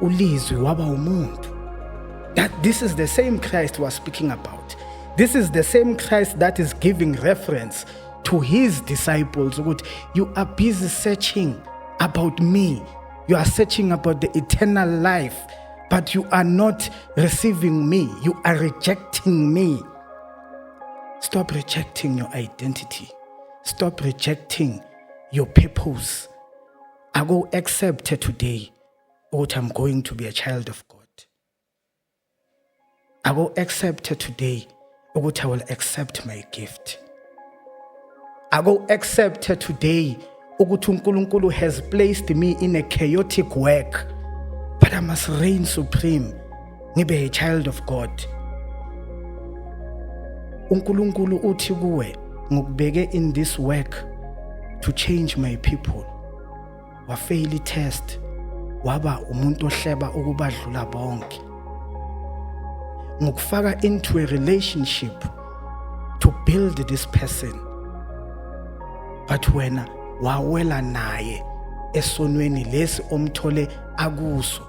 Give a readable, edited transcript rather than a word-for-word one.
ulizwi waba umuntu. That this is the same Christ we're speaking about. This is the same Christ that is giving reference to his disciples. You are busy searching about me. You are searching about the eternal life, but you are not receiving me. You are rejecting me. Stop rejecting your identity. Stop rejecting your purpose. I go accept today what I'm going to be a child of God. I will accept today what I will accept my gift. I will accept today ukuthi uNkulunkulu has placed me in a chaotic work, but I must reign supreme. Ngibe a child of God. uNkulunkulu uthi kuwe ngikubeke in this work to change my people. Wafail i-test, waba umuntu ohleba ukubadlula bonke. Ngikufaka into a relationship to build this person, but wena wawela naye esonweni lesi omthole akuso.